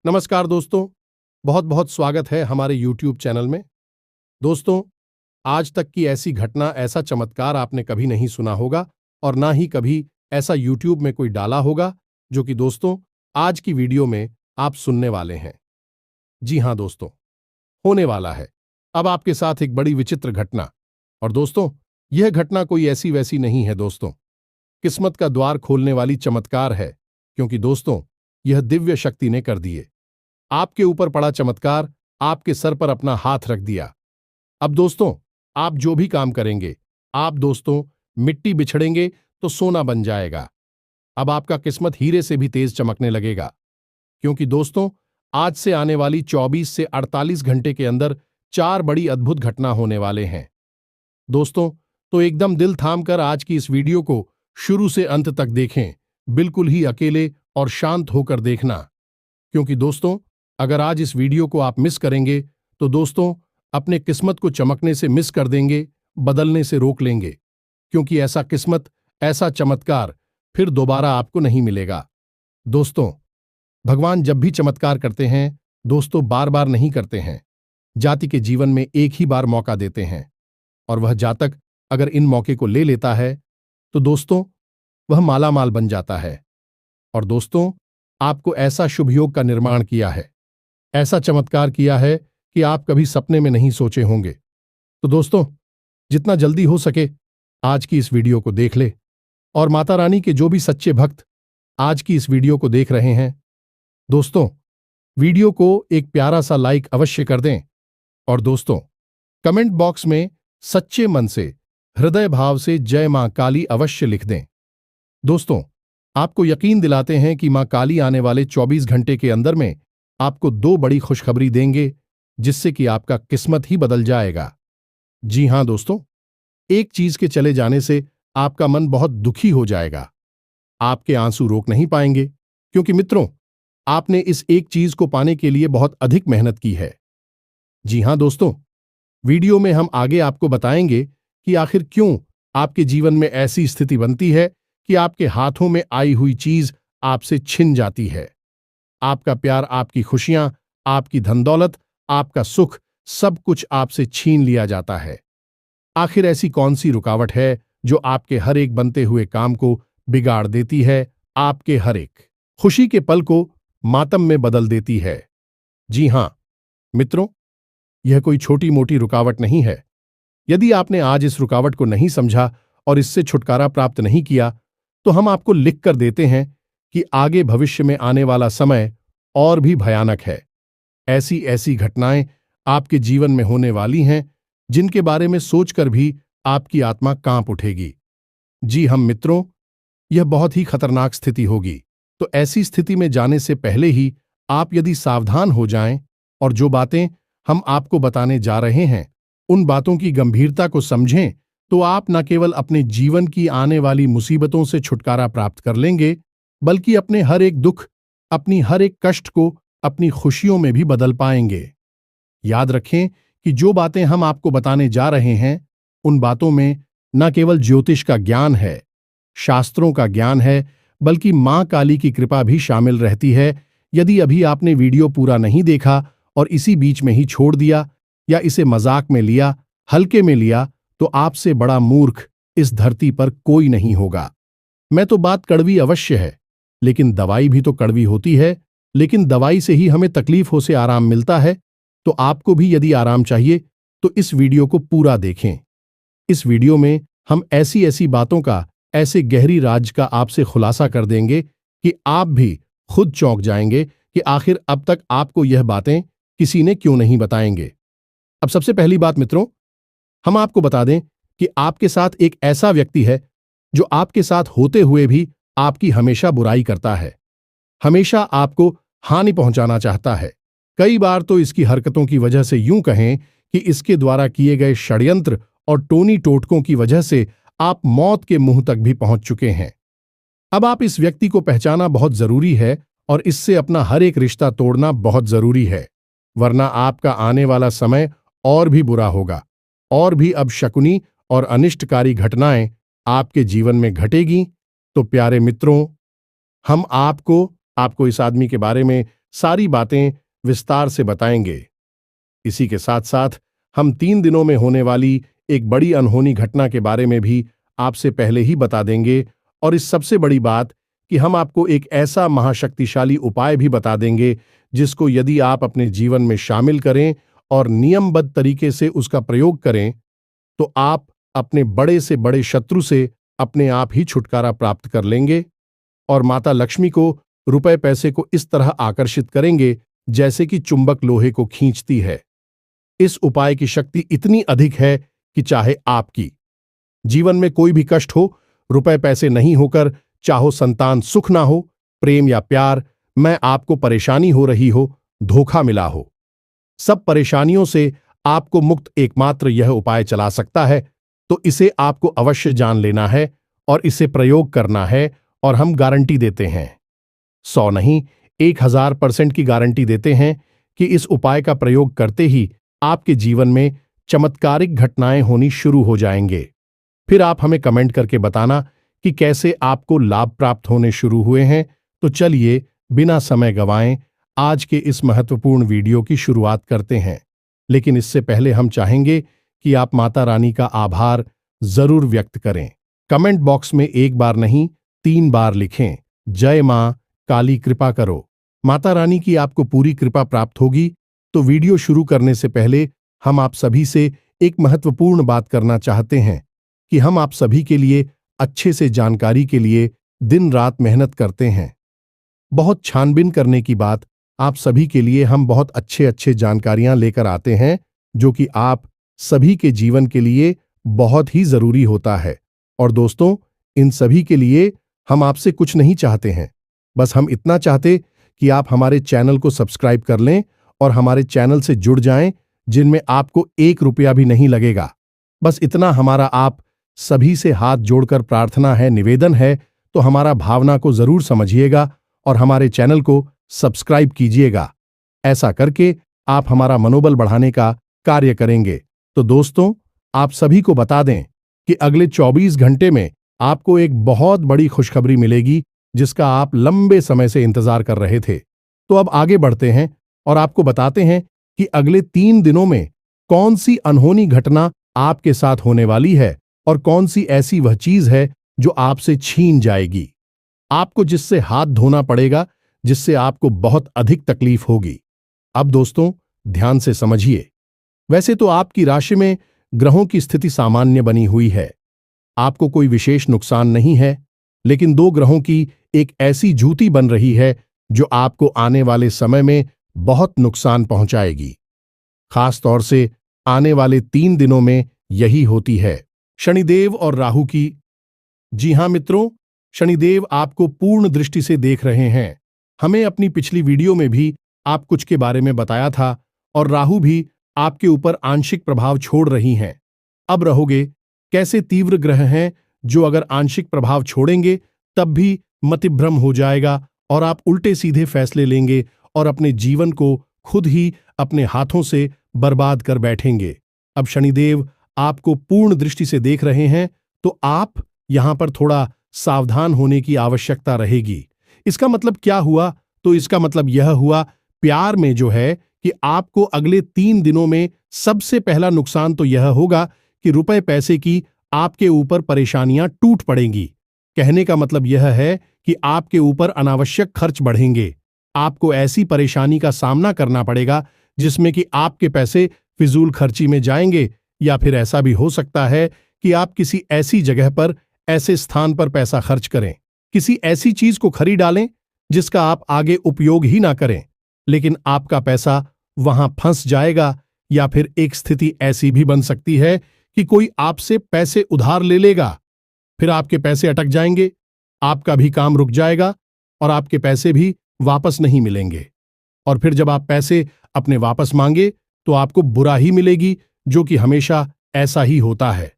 नमस्कार दोस्तों, बहुत बहुत स्वागत है हमारे YouTube चैनल में। दोस्तों, आज तक की ऐसी घटना, ऐसा चमत्कार आपने कभी नहीं सुना होगा और ना ही कभी ऐसा YouTube में कोई डाला होगा, जो कि दोस्तों आज की वीडियो में आप सुनने वाले हैं। जी हाँ दोस्तों, होने वाला है अब आपके साथ एक बड़ी विचित्र घटना। और दोस्तों, यह घटना कोई ऐसी वैसी नहीं है दोस्तों, किस्मत का द्वार खोलने वाली चमत्कार है, क्योंकि दोस्तों यह दिव्य शक्ति ने कर दिए। आपके ऊपर पड़ा चमत्कार, आपके सर पर अपना हाथ रख दिया। अब दोस्तों, आप जो भी काम करेंगे, आप दोस्तों मिट्टी बिछड़ेंगे तो सोना बन जाएगा। अब आपका किस्मत हीरे से भी तेज चमकने लगेगा, क्योंकि दोस्तों आज से आने वाली 24 से 48 घंटे के अंदर 4 बड़ी अद्भुत घटना होने वाले हैं। दोस्तों, तो एकदम दिल थाम कर आज की इस वीडियो को शुरू से अंत तक देखें, बिल्कुल ही अकेले और शांत होकर देखना, क्योंकि दोस्तों अगर आज इस वीडियो को आप मिस करेंगे तो दोस्तों अपने किस्मत को चमकने से मिस कर देंगे, बदलने से रोक लेंगे, क्योंकि ऐसा किस्मत, ऐसा चमत्कार फिर दोबारा आपको नहीं मिलेगा। दोस्तों, भगवान जब भी चमत्कार करते हैं, दोस्तों बार बार नहीं करते हैं। जाति के जीवन में एक ही बार मौका देते हैं, और वह जातक अगर इन मौके को ले लेता है तो दोस्तों वह मालामाल बन जाता है। और दोस्तों, आपको ऐसा शुभ योग का निर्माण किया है, ऐसा चमत्कार किया है कि आप कभी सपने में नहीं सोचे होंगे। तो दोस्तों, जितना जल्दी हो सके आज की इस वीडियो को देख ले, और माता रानी के जो भी सच्चे भक्त आज की इस वीडियो को देख रहे हैं, दोस्तों वीडियो को एक प्यारा सा लाइक अवश्य कर दें, और दोस्तों कमेंट बॉक्स में सच्चे मन से, हृदय भाव से जय मां काली अवश्य लिख दें। दोस्तों, आपको यकीन दिलाते हैं कि मां काली आने वाले 24 घंटे के अंदर में आपको 2 बड़ी खुशखबरी देंगे, जिससे कि आपका किस्मत ही बदल जाएगा। जी हां दोस्तों, एक चीज के चले जाने से आपका मन बहुत दुखी हो जाएगा। आपके आंसू रोक नहीं पाएंगे, क्योंकि मित्रों आपने इस एक चीज को पाने के लिए बहुत अधिक मेहनत की है। जी हां दोस्तों, वीडियो में हम आगे आपको बताएंगे कि आखिर क्यों आपके जीवन में ऐसी स्थिति बनती है कि आपके हाथों में आई हुई चीज आपसे छिन जाती है। आपका प्यार, आपकी खुशियां, आपकी धन दौलत, आपका सुख, सब कुछ आपसे छीन लिया जाता है। आखिर ऐसी कौन सी रुकावट है जो आपके हर एक बनते हुए काम को बिगाड़ देती है, आपके हर एक खुशी के पल को मातम में बदल देती है? जी हां मित्रों, यह कोई छोटी मोटी रुकावट नहीं है। यदि आपने आज इस रुकावट को नहीं समझा और इससे छुटकारा प्राप्त नहीं किया, तो हम आपको लिख कर देते हैं कि आगे भविष्य में आने वाला समय और भी भयानक है। ऐसी ऐसी घटनाएं आपके जीवन में होने वाली हैं, जिनके बारे में सोचकर भी आपकी आत्मा कांप उठेगी। जी हम मित्रों, यह बहुत ही खतरनाक स्थिति होगी। तो ऐसी स्थिति में जाने से पहले ही आप यदि सावधान हो जाएं और जो बातें हम आपको बताने जा रहे हैं, उन बातों की गंभीरता को समझें, तो आप न केवल अपने जीवन की आने वाली मुसीबतों से छुटकारा प्राप्त कर लेंगे, बल्कि अपने हर एक दुख, अपनी हर एक कष्ट को अपनी खुशियों में भी बदल पाएंगे। याद रखें कि जो बातें हम आपको बताने जा रहे हैं, उन बातों में न केवल ज्योतिष का ज्ञान है, शास्त्रों का ज्ञान है, बल्कि मां काली की कृपा भी शामिल रहती है। यदि अभी आपने वीडियो पूरा नहीं देखा और इसी बीच में ही छोड़ दिया या इसे मजाक में लिया, हल्के में लिया, तो आपसे बड़ा मूर्ख इस धरती पर कोई नहीं होगा। मैं तो बात कड़वी अवश्य है, लेकिन दवाई भी तो कड़वी होती है। लेकिन दवाई से ही हमें तकलीफों से आराम मिलता है। तो आपको भी यदि आराम चाहिए तो इस वीडियो को पूरा देखें। इस वीडियो में हम ऐसी ऐसी बातों का, ऐसे गहरी राज का आपसे खुलासा कर देंगे कि आप भी खुद चौंक जाएंगे कि आखिर अब तक आपको यह बातें किसी ने क्यों नहीं बताएंगे। अब सबसे पहली बात मित्रों, हम आपको बता दें कि आपके साथ एक ऐसा व्यक्ति है जो आपके साथ होते हुए भी आपकी हमेशा बुराई करता है, हमेशा आपको हानि पहुंचाना चाहता है। कई बार तो इसकी हरकतों की वजह से यूं कहें कि इसके द्वारा किए गए षड्यंत्र और टोनी टोटकों की वजह से आप मौत के मुंह तक भी पहुंच चुके हैं। अब आप इस व्यक्ति को पहचाना बहुत जरूरी है और इससे अपना हर एक रिश्ता तोड़ना बहुत जरूरी है, वरना आपका आने वाला समय और भी बुरा होगा, और भी अपशकुनी और अनिष्टकारी घटनाएं आपके जीवन में घटेगी। तो प्यारे मित्रों, हम आपको इस आदमी के बारे में सारी बातें विस्तार से बताएंगे। इसी के साथ साथ हम 3 दिनों में होने वाली एक बड़ी अनहोनी घटना के बारे में भी आपसे पहले ही बता देंगे, और इस सबसे बड़ी बात कि हम आपको एक ऐसा महाशक्तिशाली उपाय भी बता देंगे जिसको यदि आप अपने जीवन में शामिल करें और नियमबद्ध तरीके से उसका प्रयोग करें तो आप अपने बड़े से बड़े शत्रु से अपने आप ही छुटकारा प्राप्त कर लेंगे और माता लक्ष्मी को रुपए पैसे को इस तरह आकर्षित करेंगे जैसे कि चुंबक लोहे को खींचती है। इस उपाय की शक्ति इतनी अधिक है कि चाहे आपकी जीवन में कोई भी कष्ट हो, रुपए पैसे नहीं होकर चाहो संतान सुख ना हो, प्रेम या प्यार में आपको परेशानी हो रही हो, धोखा मिला हो, सब परेशानियों से आपको मुक्त एकमात्र यह उपाय चला सकता है। तो इसे आपको अवश्य जान लेना है और इसे प्रयोग करना है, और हम गारंटी देते हैं 100 नहीं 1000% की गारंटी देते हैं कि इस उपाय का प्रयोग करते ही आपके जीवन में चमत्कारिक घटनाएं होनी शुरू हो जाएंगे। फिर आप हमें कमेंट करके बताना कि कैसे आपको लाभ प्राप्त होने शुरू हुए हैं। तो चलिए बिना समय गंवाएं आज के इस महत्वपूर्ण वीडियो की शुरुआत करते हैं। लेकिन इससे पहले हम चाहेंगे कि आप माता रानी का आभार जरूर व्यक्त करें। कमेंट बॉक्स में 1 बार नहीं 3 बार लिखें, जय मां काली कृपा करो। माता रानी की आपको पूरी कृपा प्राप्त होगी। तो वीडियो शुरू करने से पहले हम आप सभी से एक महत्वपूर्ण बात करना चाहते हैं कि हम आप सभी के लिए अच्छे से जानकारी के लिए दिन रात मेहनत करते हैं। बहुत छानबीन करने की बात आप सभी के लिए हम बहुत अच्छे जानकारियां लेकर आते हैं जो कि आप सभी के जीवन के लिए बहुत ही जरूरी होता है। और दोस्तों, इन सभी के लिए हम आपसे कुछ नहीं चाहते हैं, बस हम इतना चाहते कि आप हमारे चैनल को सब्सक्राइब कर लें और हमारे चैनल से जुड़ जाएं, जिनमें आपको 1 रुपया भी नहीं लगेगा। बस इतना हमारा आप सभी से हाथ जोड़कर प्रार्थना है, निवेदन है। तो हमारा भावना को जरूर समझिएगा और हमारे चैनल को सब्सक्राइब कीजिएगा। ऐसा करके आप हमारा मनोबल बढ़ाने का कार्य करेंगे। तो दोस्तों, आप सभी को बता दें कि अगले 24 घंटे में आपको एक बहुत बड़ी खुशखबरी मिलेगी जिसका आप लंबे समय से इंतजार कर रहे थे। तो अब आगे बढ़ते हैं और आपको बताते हैं कि अगले 3 दिनों में कौन सी अनहोनी घटना आपके साथ होने वाली है और कौन सी ऐसी वह चीज है जो आपसे छीन जाएगी, आपको जिससे हाथ धोना पड़ेगा, जिससे आपको बहुत अधिक तकलीफ होगी। अब दोस्तों ध्यान से समझिए। वैसे तो आपकी राशि में ग्रहों की स्थिति सामान्य बनी हुई है, आपको कोई विशेष नुकसान नहीं है, लेकिन 2 ग्रहों की एक ऐसी जुती बन रही है जो आपको आने वाले समय में बहुत नुकसान पहुंचाएगी। खास तौर से आने वाले 3 दिनों में यही होती है शनिदेव और राहु की। जी हां मित्रों, शनिदेव आपको पूर्ण दृष्टि से देख रहे हैं। हमें अपनी पिछली वीडियो में भी आप कुछ के बारे में बताया था, और राहु भी आपके ऊपर आंशिक प्रभाव छोड़ रही हैं। अब रहोगे कैसे तीव्र ग्रह हैं जो अगर आंशिक प्रभाव छोड़ेंगे तब भी मतिभ्रम हो जाएगा और आप उल्टे सीधे फैसले लेंगे और अपने जीवन को खुद ही अपने हाथों से बर्बाद कर बैठेंगे। अब शनिदेव आपको पूर्ण दृष्टि से देख रहे हैं, तो आप यहां पर थोड़ा सावधान होने की आवश्यकता रहेगी। इसका मतलब क्या हुआ? तो इसका मतलब यह हुआ प्यार में जो है कि आपको अगले 3 दिनों में सबसे पहला नुकसान तो यह होगा कि रुपए पैसे की आपके ऊपर परेशानियां टूट पड़ेंगी। कहने का मतलब यह है कि आपके ऊपर अनावश्यक खर्च बढ़ेंगे। आपको ऐसी परेशानी का सामना करना पड़ेगा जिसमें कि आपके पैसे फिजूल खर्ची में जाएंगे, या फिर ऐसा भी हो सकता है कि आप किसी ऐसी जगह पर, ऐसे स्थान पर पैसा खर्च करें, किसी ऐसी चीज को खरीद डालें जिसका आप आगे उपयोग ही ना करें, लेकिन आपका पैसा वहां फंस जाएगा। या फिर एक स्थिति ऐसी भी बन सकती है कि कोई आपसे पैसे उधार ले लेगा, फिर आपके पैसे अटक जाएंगे, आपका भी काम रुक जाएगा और आपके पैसे भी वापस नहीं मिलेंगे। और फिर जब आप पैसे अपने वापस मांगे तो आपको बुरा ही मिलेगी, जो कि हमेशा ऐसा ही होता है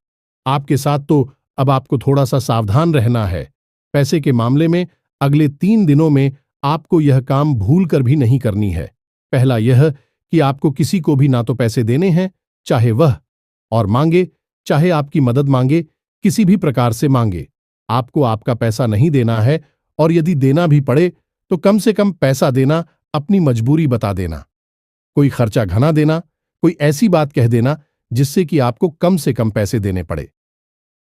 आपके साथ। तो अब आपको थोड़ा सा सावधान रहना है। पैसे के मामले में अगले 3 दिनों में आपको यह काम भूल कर भी नहीं करनी है। पहला यह कि आपको किसी को भी ना तो पैसे देने हैं, चाहे वह और मांगे, चाहे आपकी मदद मांगे, किसी भी प्रकार से मांगे, आपको आपका पैसा नहीं देना है। और यदि देना भी पड़े तो कम से कम पैसा देना अपनी मजबूरी बता देना, कोई खर्चा घना देना, कोई ऐसी बात कह देना जिससे कि आपको कम से कम पैसे देने पड़े।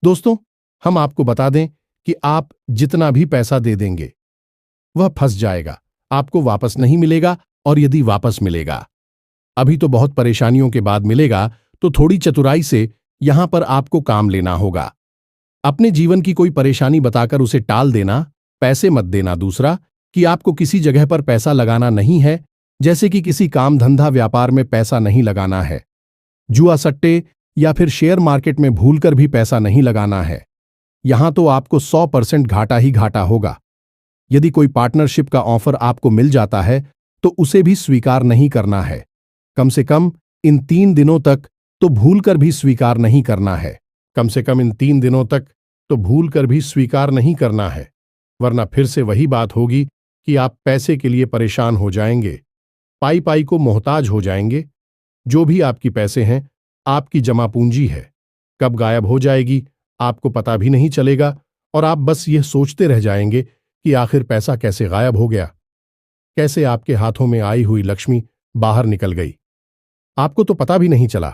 दोस्तों, हम आपको बता दें कि आप जितना भी पैसा दे देंगे वह फंस जाएगा, आपको वापस नहीं मिलेगा, और यदि वापस मिलेगा अभी तो बहुत परेशानियों के बाद मिलेगा, तो थोड़ी चतुराई से यहां पर आपको काम लेना होगा। अपने जीवन की कोई परेशानी बताकर उसे टाल देना, पैसे मत देना। दूसरा, कि आपको किसी जगह पर पैसा लगाना नहीं है, जैसे कि किसी काम धंधा व्यापार में पैसा नहीं लगाना है, जुआ सट्टे या फिर शेयर मार्केट में भूलकर भी पैसा नहीं लगाना है। यहां तो आपको 100% घाटा ही घाटा होगा। यदि कोई पार्टनरशिप का ऑफर आपको मिल जाता है तो उसे भी स्वीकार नहीं करना है। कम से कम इन 3 दिनों तक तो भूलकर भी स्वीकार नहीं करना है। कम से कम इन 3 दिनों तक तो भूलकर भी स्वीकार नहीं करना है, वरना फिर से वही बात होगी कि आप पैसे के लिए परेशान हो जाएंगे, पाई पाई को मोहताज हो जाएंगे। जो भी आपकी पैसे हैं, आपकी जमा पूंजी है, कब गायब हो जाएगी आपको पता भी नहीं चलेगा, और आप बस यह सोचते रह जाएंगे कि आखिर पैसा कैसे गायब हो गया, कैसे आपके हाथों में आई हुई लक्ष्मी बाहर निकल गई, आपको तो पता भी नहीं चला।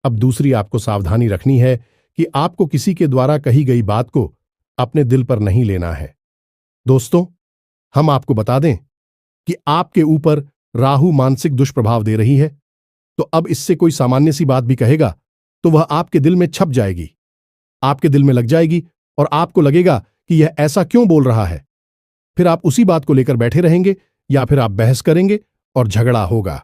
अब दूसरी आपको सावधानी रखनी है कि आपको किसी के द्वारा कही गई बात को अपने दिल पर नहीं लेना है। दोस्तों, हम आपको बता दें कि आपके ऊपर राहु मानसिक दुष्प्रभाव दे रही है, तो अब इससे कोई सामान्य सी बात भी कहेगा तो वह आपके दिल में छप जाएगी, आपके दिल में लग जाएगी, और आपको लगेगा कि यह ऐसा क्यों बोल रहा है। फिर आप उसी बात को लेकर बैठे रहेंगे, या फिर आप बहस करेंगे और झगड़ा होगा।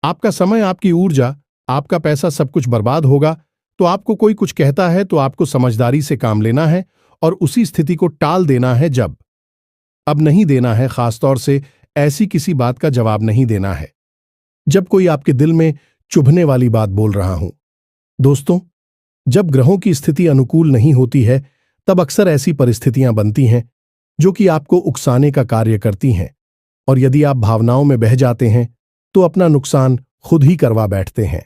आपका समय, आपकी ऊर्जा, आपका पैसा सब कुछ बर्बाद होगा। तो आपको कोई कुछ कहता है तो आपको समझदारी से काम लेना है और उसी स्थिति को टाल देना है। जब अब नहीं देना है, खासतौर से ऐसी किसी बात का जवाब नहीं देना है जब कोई आपके दिल में चुभने वाली बात बोल रहा हूं। दोस्तों, जब ग्रहों की स्थिति अनुकूल नहीं होती है तब अक्सर ऐसी परिस्थितियां बनती हैं जो कि आपको उकसाने का कार्य करती हैं, और यदि आप भावनाओं में बह जाते हैं तो अपना नुकसान खुद ही करवा बैठते हैं।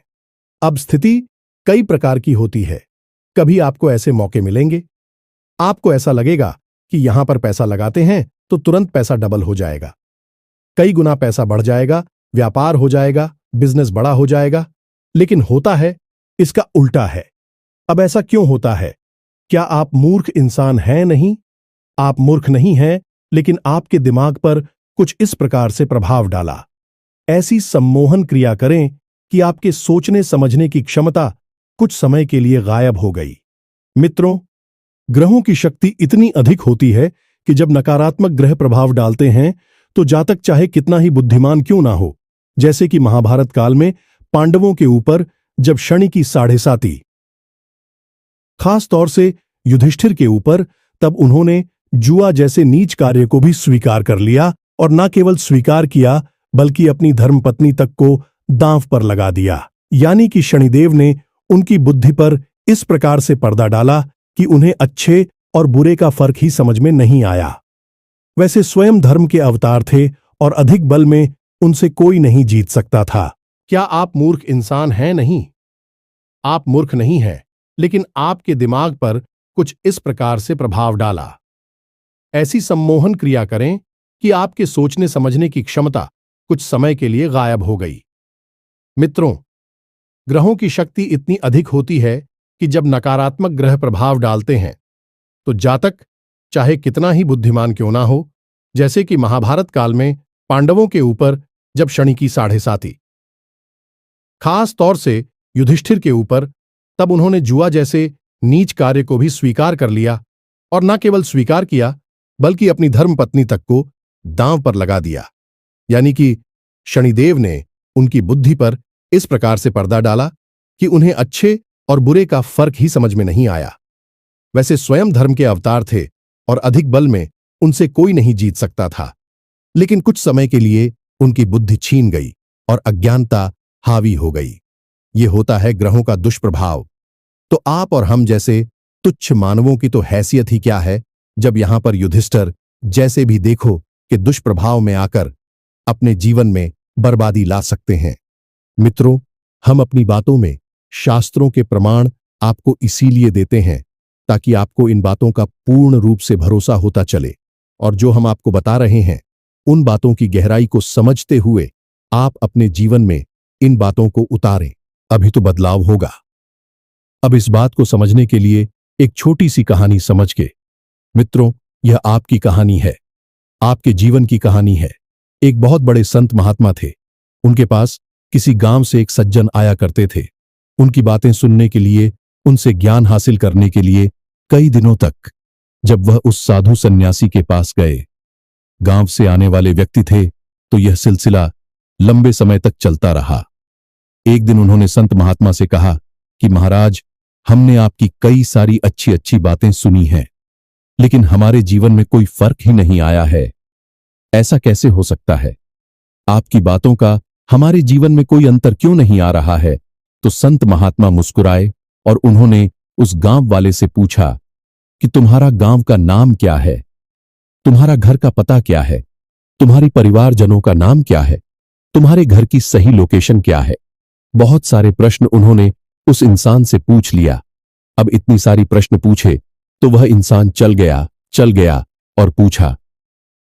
अब स्थिति कई प्रकार की होती है। कभी आपको ऐसे मौके मिलेंगे, आपको ऐसा लगेगा कि यहां पर पैसा लगाते हैं तो तुरंत पैसा डबल हो जाएगा, कई गुना पैसा बढ़ जाएगा, व्यापार हो जाएगा, बिजनेस बड़ा हो जाएगा। लेकिन होता है इसका उल्टा है। अब ऐसा क्यों होता है? क्या आप मूर्ख इंसान हैं? नहीं, आप मूर्ख नहीं हैं, लेकिन आपके दिमाग पर कुछ इस प्रकार से प्रभाव डाला। ऐसी सम्मोहन क्रिया करें कि आपके सोचने समझने की क्षमता कुछ समय के लिए गायब हो गई। मित्रों, ग्रहों की शक्ति इतनी अधिक होती है कि जब नकारात्मक ग्रह प्रभाव डालते हैं तो जातक चाहे कितना ही बुद्धिमान क्यों ना हो, जैसे कि महाभारत काल में पांडवों के ऊपर जब शनि की साढ़ेसाती, खास तौर से युधिष्ठिर के ऊपर, तब उन्होंने जुआ जैसे नीच कार्य को भी स्वीकार कर लिया, और न केवल स्वीकार किया बल्कि अपनी धर्मपत्नी तक को दांव पर लगा दिया। यानी कि शनिदेव ने उनकी बुद्धि पर इस प्रकार से पर्दा डाला कि उन्हें अच्छे और बुरे का फर्क ही समझ में नहीं आया। वैसे स्वयं धर्म के अवतार थे और अधिक बल में उनसे कोई नहीं जीत सकता था। क्या आप मूर्ख इंसान हैं? नहीं, आप मूर्ख नहीं हैं, लेकिन आपके दिमाग पर कुछ इस प्रकार से प्रभाव डाला। ऐसी सम्मोहन क्रिया करें कि आपके सोचने समझने की क्षमता कुछ समय के लिए गायब हो गई। मित्रों, ग्रहों की शक्ति इतनी अधिक होती है कि जब नकारात्मक ग्रह प्रभाव डालते हैं तो जातक चाहे कितना ही बुद्धिमान क्यों ना हो, जैसे कि महाभारत काल में पांडवों के ऊपर जब शनि की साढ़ेसाती, खास तौर से युधिष्ठिर के ऊपर, तब उन्होंने जुआ जैसे नीच कार्य को भी स्वीकार कर लिया, और न केवल स्वीकार किया बल्कि अपनी धर्मपत्नी तक को दांव पर लगा दिया। यानी कि शनिदेव ने उनकी बुद्धि पर इस प्रकार से पर्दा डाला कि उन्हें अच्छे और बुरे का फर्क ही समझ में नहीं आया। वैसे स्वयं धर्म के अवतार थे और अधिक बल में उनसे कोई नहीं जीत सकता था, लेकिन कुछ समय के लिए उनकी बुद्धि छीन गई और अज्ञानता हावी हो गई। ये होता है ग्रहों का दुष्प्रभाव। तो आप और हम जैसे तुच्छ मानवों की तो हैसियत ही क्या है, जब यहां पर युधिष्ठिर जैसे भी देखो कि दुष्प्रभाव में आकर अपने जीवन में बर्बादी ला सकते हैं। मित्रों, हम अपनी बातों में शास्त्रों के प्रमाण आपको इसीलिए देते हैं ताकि आपको इन बातों का पूर्ण रूप से भरोसा होता चले, और जो हम आपको बता रहे हैं उन बातों की गहराई को समझते हुए आप अपने जीवन में इन बातों को उतारें, अभी तो बदलाव होगा। अब इस बात को समझने के लिए एक छोटी सी कहानी समझ के। मित्रों, यह आपकी कहानी है, आपके जीवन की कहानी है। एक बहुत बड़े संत महात्मा थे। उनके पास किसी गांव से एक सज्जन आया करते थे। उनकी बातें सुनने के लिए, उनसे ज्ञान हासिल करने के लिए कई दिनों तक। जब वह उस साधु सन्यासी के पास गए, गांव से आने वाले व्यक्ति थे, तो यह सिलसिला लंबे समय तक चलता रहा। एक दिन उन्होंने संत महात्मा से कहा कि महाराज, हमने आपकी कई सारी अच्छी अच्छी बातें सुनी हैं, लेकिन हमारे जीवन में कोई फर्क ही नहीं आया है। ऐसा कैसे हो सकता है? आपकी बातों का हमारे जीवन में कोई अंतर क्यों नहीं आ रहा है? तो संत महात्मा मुस्कुराए और उन्होंने उस गांव वाले से पूछा कि तुम्हारा गांव का नाम क्या है? तुम्हारा घर का पता क्या है? तुम्हारी परिवारजनों का नाम क्या है? तुम्हारे घर की सही लोकेशन क्या है? बहुत सारे प्रश्न उन्होंने उस इंसान से पूछ लिया। अब इतनी सारी प्रश्न पूछे तो वह इंसान चल गया और पूछा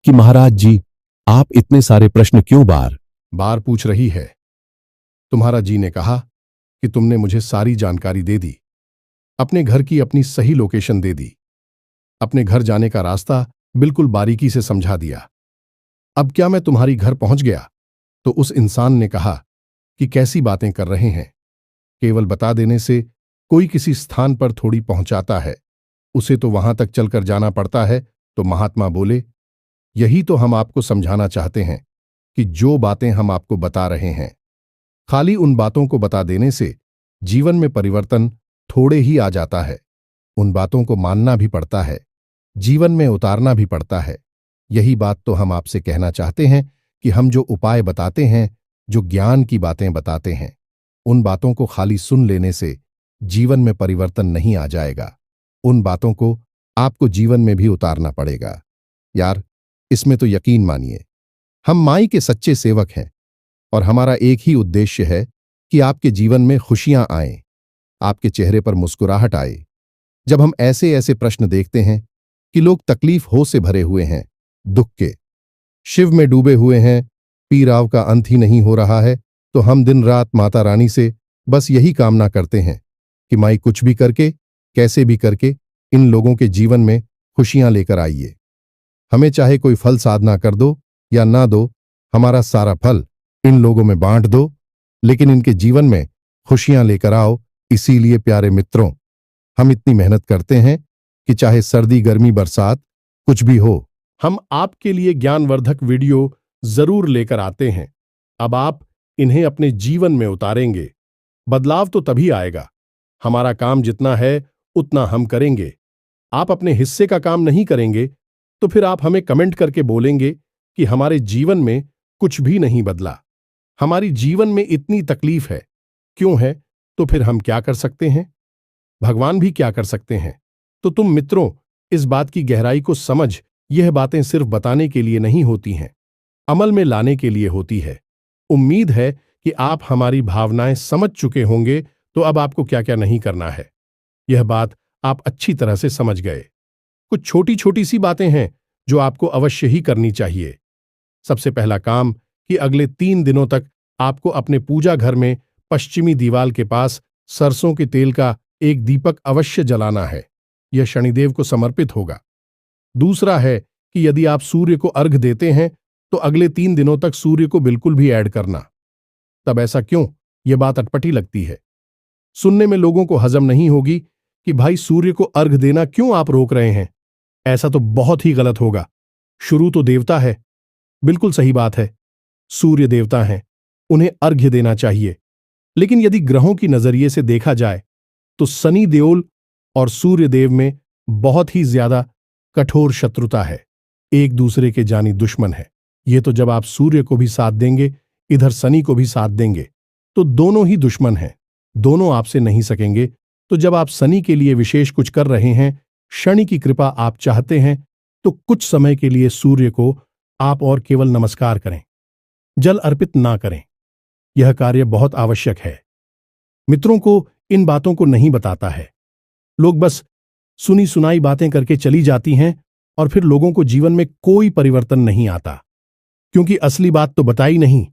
कि महाराज जी, आप इतने सारे प्रश्न क्यों बार बार पूछ रही है? तुम्हारा जी ने कहा कि तुमने मुझे सारी जानकारी दे दी, अपने घर की अपनी सही लोकेशन दे दी, अपने घर जाने का रास्ता बिल्कुल बारीकी से समझा दिया। अब क्या मैं तुम्हारी घर पहुंच गया? तो उस इंसान ने कहा कि कैसी बातें कर रहे हैं, केवल बता देने से कोई किसी स्थान पर थोड़ी पहुंचाता है, उसे तो वहां तक चलकर जाना पड़ता है। तो महात्मा बोले, यही तो हम आपको समझाना चाहते हैं कि जो बातें हम आपको बता रहे हैं, खाली उन बातों को बता देने से जीवन में परिवर्तन थोड़े ही आ जाता है। उन बातों को मानना भी पड़ता है, जीवन में उतारना भी पड़ता है। यही बात तो हम आपसे कहना चाहते हैं कि हम जो उपाय बताते हैं, जो ज्ञान की बातें बताते हैं, उन बातों को खाली सुन लेने से जीवन में परिवर्तन नहीं आ जाएगा। उन बातों को आपको जीवन में भी उतारना पड़ेगा। यार, इसमें तो यकीन मानिए, हम माई के सच्चे सेवक हैं और हमारा एक ही उद्देश्य है कि आपके जीवन में खुशियां आएं, आपके चेहरे पर मुस्कुराहट आए। जब हम ऐसे ऐसे प्रश्न देखते हैं कि लोग तकलीफ हो से भरे हुए हैं, दुख के शिव में डूबे हुए हैं, पी राव का अंत ही नहीं हो रहा है, तो हम दिन रात माता रानी से बस यही कामना करते हैं कि माई कुछ भी करके, कैसे भी करके इन लोगों के जीवन में खुशियां लेकर आइए। हमें चाहे कोई फल साधना कर दो या ना दो, हमारा सारा फल इन लोगों में बांट दो, लेकिन इनके जीवन में खुशियां लेकर आओ। इसीलिए प्यारे मित्रों, हम इतनी मेहनत करते हैं कि चाहे सर्दी, गर्मी, बरसात कुछ भी हो, हम आपके लिए ज्ञानवर्धक वीडियो जरूर लेकर आते हैं। अब आप इन्हें अपने जीवन में उतारेंगे, बदलाव तो तभी आएगा। हमारा काम जितना है उतना हम करेंगे। आप अपने हिस्से का काम नहीं करेंगे तो फिर आप हमें कमेंट करके बोलेंगे कि हमारे जीवन में कुछ भी नहीं बदला, हमारी जीवन में इतनी तकलीफ है, क्यों है? तो फिर हम क्या कर सकते हैं? भगवान भी क्या कर सकते हैं? तो तुम मित्रों, इस बात की गहराई को समझ, यह बातें सिर्फ बताने के लिए नहीं होती हैं, अमल में लाने के लिए होती है। उम्मीद है कि आप हमारी भावनाएं समझ चुके होंगे, तो अब आपको क्या क्या नहीं करना है, यह बात आप अच्छी तरह से समझ गए। कुछ छोटी छोटी सी बातें हैं जो आपको अवश्य ही करनी चाहिए। सबसे पहला काम कि अगले 3 दिनों तक आपको अपने पूजा घर में पश्चिमी दीवार के पास सरसों के तेल का एक दीपक अवश्य जलाना है। यह शनिदेव को समर्पित होगा। दूसरा है कि यदि आप सूर्य को अर्घ देते हैं तो अगले 3 दिनों तक सूर्य को बिल्कुल भी ऐड करना। तब ऐसा क्यों? यह बात अटपटी लगती है, सुनने में लोगों को हजम नहीं होगी कि भाई सूर्य को अर्घ देना क्यों आप रोक रहे हैं। ऐसा तो बहुत ही गलत होगा। शुरू तो देवता है, बिल्कुल सही बात है, सूर्य देवता हैं, उन्हें अर्घ्य देना चाहिए। लेकिन यदि ग्रहों की नजरिए से देखा जाए तो शनि देओल और सूर्य देव में बहुत ही ज्यादा कठोर शत्रुता है, एक दूसरे के जानी दुश्मन है। ये तो जब आप सूर्य को भी साथ देंगे, इधर शनि को भी साथ देंगे, तो दोनों ही दुश्मन हैं, दोनों आपसे नहीं सकेंगे। तो जब आप शनि के लिए विशेष कुछ कर रहे हैं, शनि की कृपा आप चाहते हैं, तो कुछ समय के लिए सूर्य को आप और केवल नमस्कार करें, जल अर्पित ना करें। यह कार्य बहुत आवश्यक है। मित्रों को इन बातों को नहीं बताता है, लोग बस सुनी सुनाई बातें करके चली जाती हैं और फिर लोगों को जीवन में कोई परिवर्तन नहीं आता। क्योंकि असली बात तो बताई नहीं,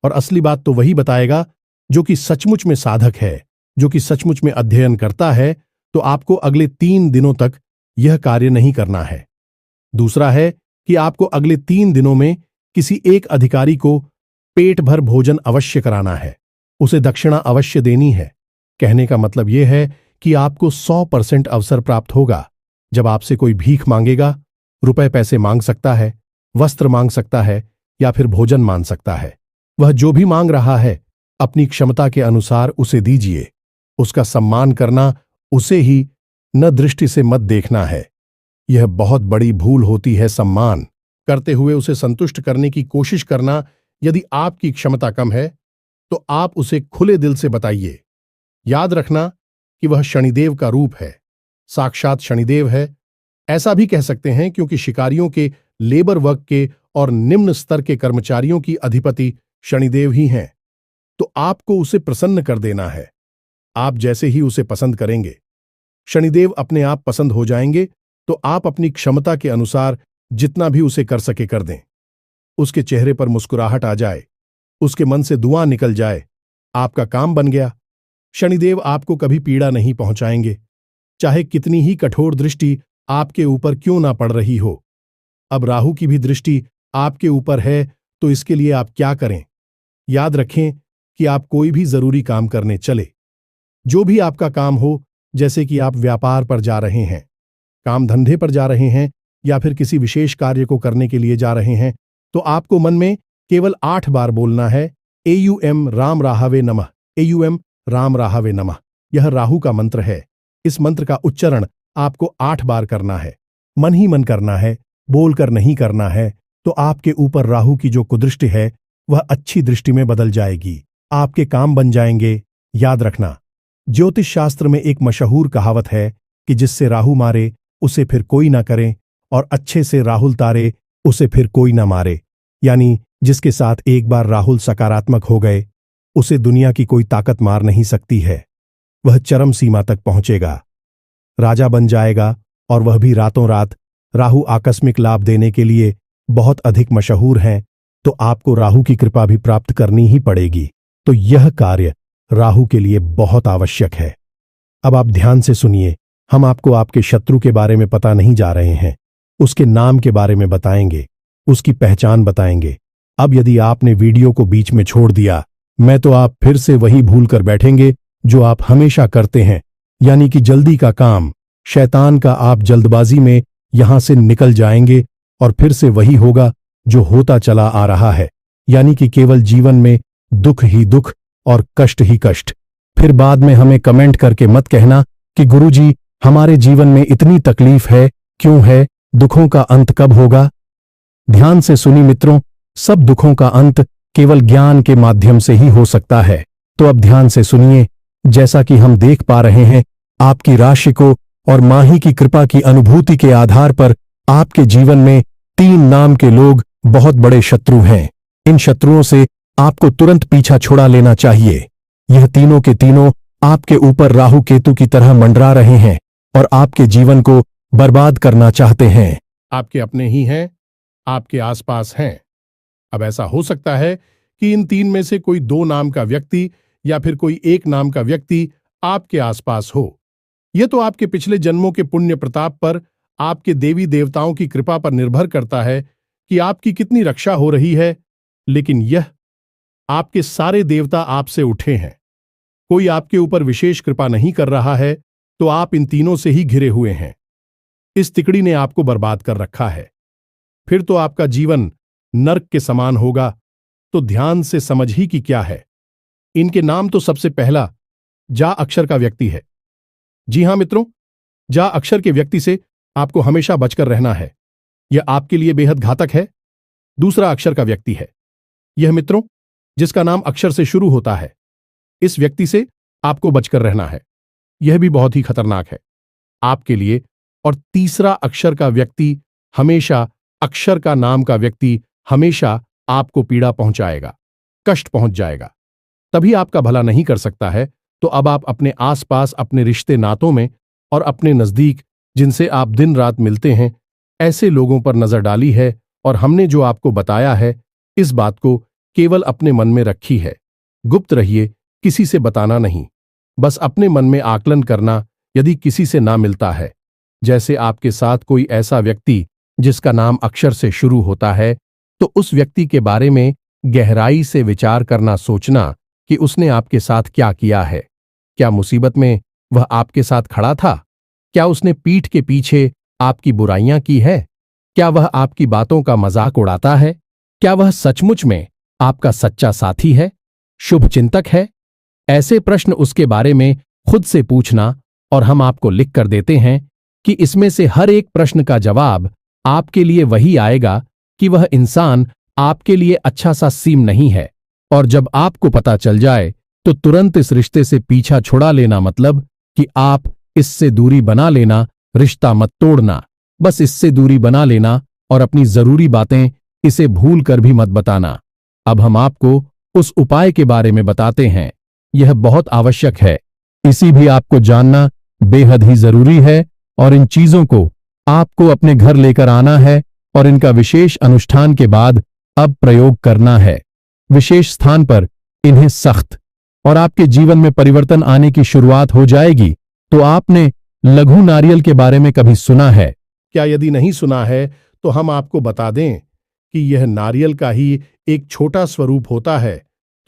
और असली बात तो वही बताएगा जो कि सचमुच में साधक है, जो कि सचमुच में अध्ययन करता है। तो आपको अगले 3 दिनों तक यह कार्य नहीं करना है। दूसरा है कि आपको अगले 3 दिनों में किसी एक अधिकारी को पेट भर भोजन अवश्य कराना है, उसे दक्षिणा अवश्य देनी है। कहने का मतलब यह है कि आपको 100% अवसर प्राप्त होगा। जब आपसे कोई भीख मांगेगा, रुपए पैसे मांग सकता है, वस्त्र मांग सकता है या फिर भोजन मांग सकता है, वह जो भी मांग रहा है अपनी क्षमता के अनुसार उसे दीजिए। उसका सम्मान करना, उसे ही न दृष्टि से मत देखना है। यह बहुत बड़ी भूल होती है। सम्मान करते हुए उसे संतुष्ट करने की कोशिश करना। यदि आपकी क्षमता कम है तो आप उसे खुले दिल से बताइए। याद रखना कि वह शनिदेव का रूप है, साक्षात शनिदेव है। ऐसा भी कह सकते हैं क्योंकि शिकारियों के, लेबर वर्ग के और निम्न स्तर के कर्मचारियों की अधिपति शनिदेव ही हैं। तो आपको उसे प्रसन्न कर देना है। आप जैसे ही उसे पसंद करेंगे, शनिदेव अपने आप पसंद हो जाएंगे। तो आप अपनी क्षमता के अनुसार जितना भी उसे कर सके कर दें। उसके चेहरे पर मुस्कुराहट आ जाए, उसके मन से दुआ निकल जाए, आपका काम बन गया। शनिदेव आपको कभी पीड़ा नहीं पहुंचाएंगे, चाहे कितनी ही कठोर दृष्टि आपके ऊपर क्यों ना पड़ रही हो। अब राहु की भी दृष्टि आपके ऊपर है, तो इसके लिए आप क्या करें? याद रखें कि आप कोई भी जरूरी काम करने चले, जो भी आपका काम हो, जैसे कि आप व्यापार पर जा रहे हैं, काम धंधे पर जा रहे हैं या फिर किसी विशेष कार्य को करने के लिए जा रहे हैं, तो आपको मन में केवल 8 बार बोलना है AUM राम राहवे नमः, AUM राम राहवे नमः। यह राहु का मंत्र है। इस मंत्र का उच्चारण आपको 8 बार करना है, मन ही मन करना है, बोलकर नहीं करना है। तो आपके ऊपर राहु की जो कुदृष्टि है वह अच्छी दृष्टि में बदल जाएगी, आपके काम बन जाएंगे। याद रखना, ज्योतिष शास्त्र में एक मशहूर कहावत है कि जिससे राहु मारे उसे फिर कोई ना करे, और अच्छे से राहुल तारे उसे फिर कोई ना मारे। यानी जिसके साथ एक बार राहुल सकारात्मक हो गए, उसे दुनिया की कोई ताकत मार नहीं सकती है। वह चरम सीमा तक पहुंचेगा, राजा बन जाएगा, और वह भी रातों रात। राहु आकस्मिक लाभ देने के लिए बहुत अधिक मशहूर हैं, तो आपको राहु की कृपा भी प्राप्त करनी ही पड़ेगी। तो यह कार्य राहु के लिए बहुत आवश्यक है। अब आप ध्यान से सुनिए, हम आपको आपके शत्रु के बारे में पता नहीं जा रहे हैं, उसके नाम के बारे में बताएंगे, उसकी पहचान बताएंगे। अब यदि आपने वीडियो को बीच में छोड़ दिया, मैं तो आप फिर से वही भूल कर बैठेंगे जो आप हमेशा करते हैं, यानी कि जल्दी का काम। शैतान का आप जल्दबाजी में यहां से निकल जाएंगे और फिर से वही होगा जो होता चला आ रहा है, यानी कि केवल जीवन में दुख ही दुख और कष्ट ही कष्ट। फिर बाद में हमें कमेंट करके मत कहना कि गुरुजी हमारे जीवन में इतनी तकलीफ है, क्यों है, दुखों का अंत कब होगा। ध्यान से सुनी मित्रों, सब दुखों का अंत केवल ज्ञान के माध्यम से ही हो सकता है। तो अब ध्यान से सुनिए, जैसा कि हम देख पा रहे हैं, आपकी राशि को और माही की कृपा की अनुभूति के आधार पर आपके जीवन में 3 नाम के लोग बहुत बड़े शत्रु हैं। इन शत्रुओं से आपको तुरंत पीछा छुड़ा लेना चाहिए। यह तीनों के तीनों आपके ऊपर राहु केतु की तरह मंडरा रहे हैं और आपके जीवन को बर्बाद करना चाहते हैं। आपके अपने ही हैं, आपके आसपास हैं। अब ऐसा हो सकता है कि इन 3 में से कोई 2 नाम का व्यक्ति या फिर कोई 1 नाम का व्यक्ति आपके आसपास हो। यह तो आपके पिछले जन्मों के पुण्य प्रताप पर, आपके देवी देवताओं की कृपा पर निर्भर करता है कि आपकी कितनी रक्षा हो रही है। लेकिन यह आपके सारे देवता आपसे उठे हैं, कोई आपके ऊपर विशेष कृपा नहीं कर रहा है, तो आप इन तीनों से ही घिरे हुए हैं। इस तिकड़ी ने आपको बर्बाद कर रखा है। फिर तो आपका जीवन नर्क के समान होगा। तो ध्यान से समझ ही कि क्या है। इनके नाम तो सबसे पहला जा अक्षर का व्यक्ति है। जी हां मित्रों, जा अक्षर के व्यक्ति से आपको हमेशा बचकर रहना है, यह आपके लिए बेहद घातक है। दूसरा अक्षर का व्यक्ति है यह मित्रों, जिसका नाम अक्षर से शुरू होता है। इस व्यक्ति से आपको बचकर रहना है, यह भी बहुत ही खतरनाक है आपके लिए। और तीसरा अक्षर का व्यक्ति हमेशा, अक्षर का नाम का व्यक्ति हमेशा आपको पीड़ा पहुंचाएगा, कष्ट पहुंच जाएगा, तभी आपका भला नहीं कर सकता है। तो अब आप अपने आसपास, अपने रिश्ते नातों में और अपने नजदीक, जिनसे आप दिन रात मिलते हैं, ऐसे लोगों पर नजर डाली है और हमने जो आपको बताया है इस बात को केवल अपने मन में रखी है। गुप्त रहिए, किसी से बताना नहीं, बस अपने मन में आकलन करना। यदि किसी से ना मिलता है, जैसे आपके साथ कोई ऐसा व्यक्ति जिसका नाम अक्षर से शुरू होता है, तो उस व्यक्ति के बारे में गहराई से विचार करना, सोचना कि उसने आपके साथ क्या किया है। क्या मुसीबत में वह आपके साथ खड़ा था? क्या उसने पीठ के पीछे आपकी बुराइयां की है? क्या वह आपकी बातों का मजाक उड़ाता है? क्या वह सचमुच में आपका सच्चा साथी है, शुभचिंतक है? ऐसे प्रश्न उसके बारे में खुद से पूछना, और हम आपको लिख कर देते हैं कि इसमें से हर एक प्रश्न का जवाब आपके लिए वही आएगा कि वह इंसान आपके लिए अच्छा सा सीम नहीं है। और जब आपको पता चल जाए तो तुरंत इस रिश्ते से पीछा छुड़ा लेना, मतलब कि आप इससे दूरी बना लेना, रिश्ता मत तोड़ना, बस इससे दूरी बना लेना और अपनी जरूरी बातें इसे भूल कर भी मत बताना। अब हम आपको उस उपाय के बारे में बताते हैं। यह बहुत आवश्यक है, इसी भी आपको जानना बेहद ही जरूरी है, और इन चीजों को आपको अपने घर लेकर आना है और इनका विशेष अनुष्ठान के बाद अब प्रयोग करना है। विशेष स्थान पर इन्हें सख्त, और आपके जीवन में परिवर्तन आने की शुरुआत हो जाएगी। तो आपने लघु नारियल के बारे में कभी सुना है क्या? यदि नहीं सुना है तो हम आपको बता दें कि यह नारियल का ही एक छोटा स्वरूप होता है।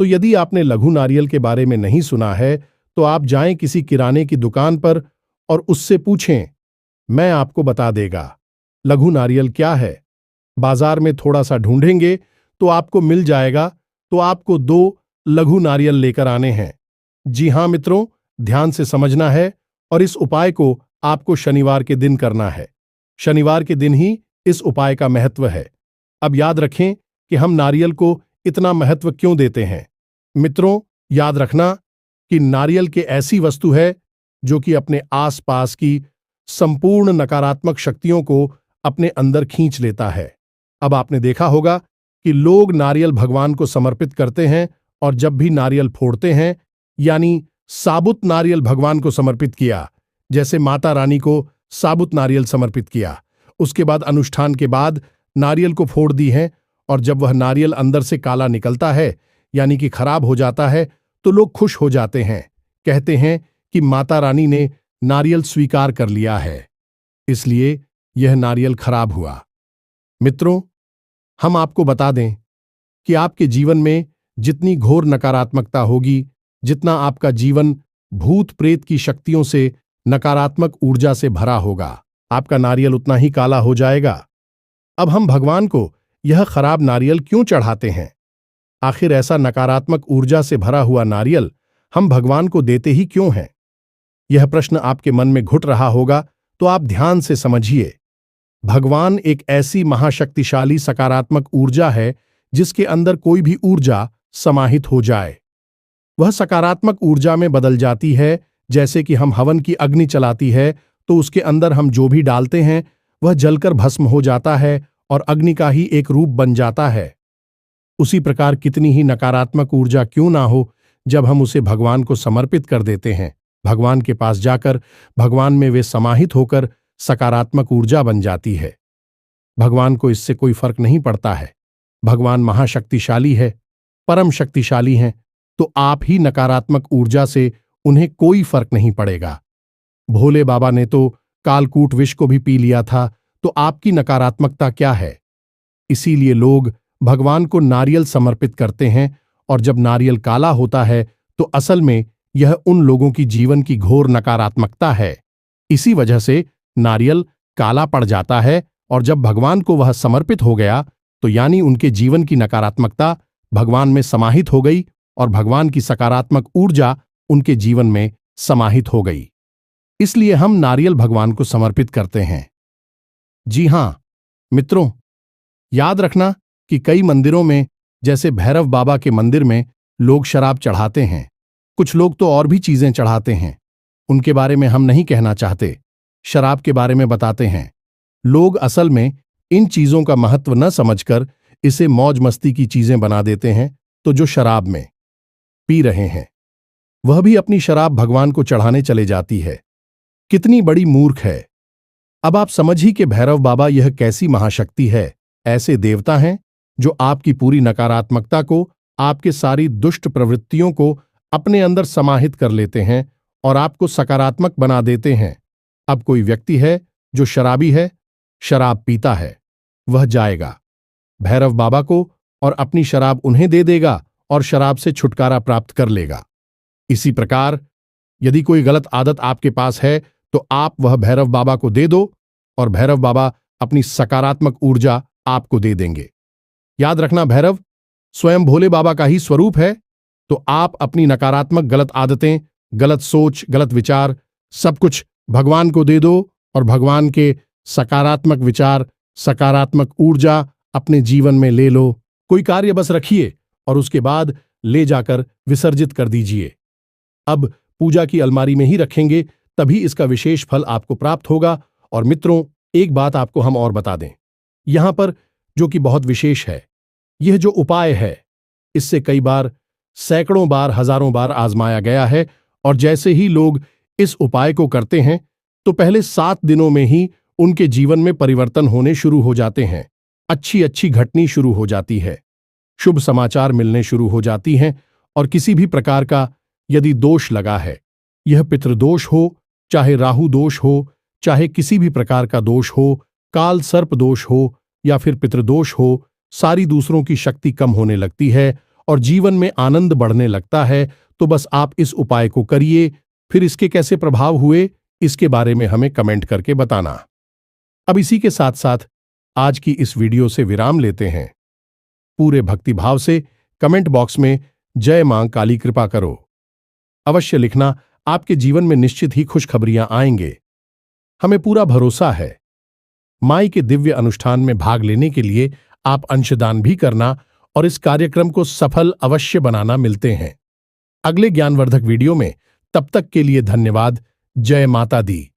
तो यदि आपने लघु नारियल के बारे में नहीं सुना है तो आप जाएं किसी किराने की दुकान पर और उससे पूछें, मैं आपको बता देगा लघु नारियल क्या है। बाजार में थोड़ा सा ढूंढेंगे तो आपको मिल जाएगा। तो आपको 2 लघु नारियल लेकर आने हैं। जी हां मित्रों, ध्यान से समझना है, और इस उपाय को आपको शनिवार के दिन करना है। शनिवार के दिन ही इस उपाय का महत्व है। अब याद रखें कि हम नारियल को इतना महत्व क्यों देते हैं। मित्रों, याद रखना कि नारियल के ऐसी वस्तु है जो कि अपने आसपास की संपूर्ण नकारात्मक शक्तियों को अपने अंदर खींच लेता है। अब आपने देखा होगा कि लोग नारियल भगवान को समर्पित करते हैं, और जब भी नारियल फोड़ते हैं, यानी साबुत नारियल भगवान को समर्पित किया, जैसे माता रानी को साबुत नारियल समर्पित किया, उसके बाद अनुष्ठान के बाद नारियल को फोड़ दी है, और जब वह नारियल अंदर से काला निकलता है, यानी कि खराब हो जाता है, तो लोग खुश हो जाते हैं, कहते हैं कि माता रानी ने नारियल स्वीकार कर लिया है, इसलिए यह नारियल खराब हुआ। मित्रों, हम आपको बता दें कि आपके जीवन में जितनी घोर नकारात्मकता होगी, जितना आपका जीवन भूत प्रेत की शक्तियों से, नकारात्मक ऊर्जा से भरा होगा, आपका नारियल उतना ही काला हो जाएगा। अब हम भगवान को यह खराब नारियल क्यों चढ़ाते हैं? आखिर ऐसा नकारात्मक ऊर्जा से भरा हुआ नारियल हम भगवान को देते ही क्यों हैं? यह प्रश्न आपके मन में घुट रहा होगा, तो आप ध्यान से समझिए। भगवान एक ऐसी महाशक्तिशाली सकारात्मक ऊर्जा है जिसके अंदर कोई भी ऊर्जा समाहित हो जाए, वह सकारात्मक ऊर्जा में बदल जाती है। जैसे कि हम हवन की अग्नि चलाती है तो उसके अंदर हम जो भी डालते हैं वह जलकर भस्म हो जाता है और अग्नि का ही एक रूप बन जाता है। उसी प्रकार कितनी ही नकारात्मक ऊर्जा क्यों ना हो, जब हम उसे भगवान को समर्पित कर देते हैं, भगवान के पास जाकर भगवान में वे समाहित होकर सकारात्मक ऊर्जा बन जाती है। भगवान को इससे कोई फर्क नहीं पड़ता है। भगवान महाशक्तिशाली है, परम शक्तिशाली हैं, तो आप ही नकारात्मक ऊर्जा से उन्हें कोई फर्क नहीं पड़ेगा। भोले बाबा ने तो कालकूट विष को भी पी लिया था, तो आपकी नकारात्मकता क्या है? इसीलिए लोग भगवान को नारियल समर्पित करते हैं, और जब नारियल काला होता है तो असल में यह उन लोगों की जीवन की घोर नकारात्मकता है। इसी वजह से नारियल काला पड़ जाता है, और जब भगवान को वह समर्पित हो गया तो यानी उनके जीवन की नकारात्मकता भगवान में समाहित हो गई और भगवान की सकारात्मक ऊर्जा उनके जीवन में समाहित हो गई। इसलिए हम नारियल भगवान को समर्पित करते हैं। जी हां मित्रों, याद रखना कि कई मंदिरों में, जैसे भैरव बाबा के मंदिर में, लोग शराब चढ़ाते हैं। कुछ लोग तो और भी चीजें चढ़ाते हैं, उनके बारे में हम नहीं कहना चाहते, शराब के बारे में बताते हैं। लोग असल में इन चीजों का महत्व न समझकर इसे मौज मस्ती की चीजें बना देते हैं। तो जो शराब में पी रहे हैं वह भी अपनी शराब भगवान को चढ़ाने चले जाती है। कितनी बड़ी मूर्ख है। अब आप समझ ही कि भैरव बाबा यह कैसी महाशक्ति है, ऐसे देवता हैं जो आपकी पूरी नकारात्मकता को, आपके सारी दुष्ट प्रवृत्तियों को अपने अंदर समाहित कर लेते हैं और आपको सकारात्मक बना देते हैं। अब कोई व्यक्ति है जो शराबी है, शराब पीता है, वह जाएगा भैरव बाबा को और अपनी शराब उन्हें दे देगा और शराब से छुटकारा प्राप्त कर लेगा। इसी प्रकार यदि कोई गलत आदत आपके पास है तो आप वह भैरव बाबा को दे दो और भैरव बाबा अपनी सकारात्मक ऊर्जा आपको दे देंगे। याद रखना, भैरव स्वयं भोले बाबा का ही स्वरूप है, तो आप अपनी नकारात्मक गलत आदतें, गलत सोच, गलत विचार सब कुछ भगवान को दे दो और भगवान के सकारात्मक विचार, सकारात्मक ऊर्जा अपने जीवन में ले लो। कोई कार्य बस रखिए और उसके बाद ले जाकर विसर्जित कर दीजिए। अब पूजा की अलमारी में ही रखेंगे, तभी इसका विशेष फल आपको प्राप्त होगा। और मित्रों, एक बात आपको हम और बता दें, यहां पर जो कि बहुत विशेष है, यह जो उपाय है इससे कई बार, सैकड़ों बार, हजारों बार आजमाया गया है और जैसे ही लोग इस उपाय को करते हैं तो पहले 7 दिनों में ही उनके जीवन में परिवर्तन होने शुरू हो जाते हैं। अच्छी अच्छी घटनी शुरू हो जाती है, शुभ समाचार मिलने शुरू हो जाती हैं और किसी भी प्रकार का यदि दोष लगा है, यह पितृदोष हो, चाहे राहु दोष हो, चाहे किसी भी प्रकार का दोष हो, काल सर्प दोष हो या फिर पितृदोष हो, सारी दूसरों की शक्ति कम होने लगती है और जीवन में आनंद बढ़ने लगता है। तो बस आप इस उपाय को करिए, फिर इसके कैसे प्रभाव हुए इसके बारे में हमें कमेंट करके बताना। अब इसी के साथ साथ आज की इस वीडियो से विराम लेते हैं। पूरे भक्तिभाव से कमेंट बॉक्स में जय मां काली कृपा करो अवश्य लिखना, आपके जीवन में निश्चित ही खुशखबरियां आएंगे, हमें पूरा भरोसा है। माई के दिव्य अनुष्ठान में भाग लेने के लिए आप अंशदान भी करना और इस कार्यक्रम को सफल अवश्य बनाना। मिलते हैं अगले ज्ञानवर्धक वीडियो में, तब तक के लिए धन्यवाद। जय माता दी।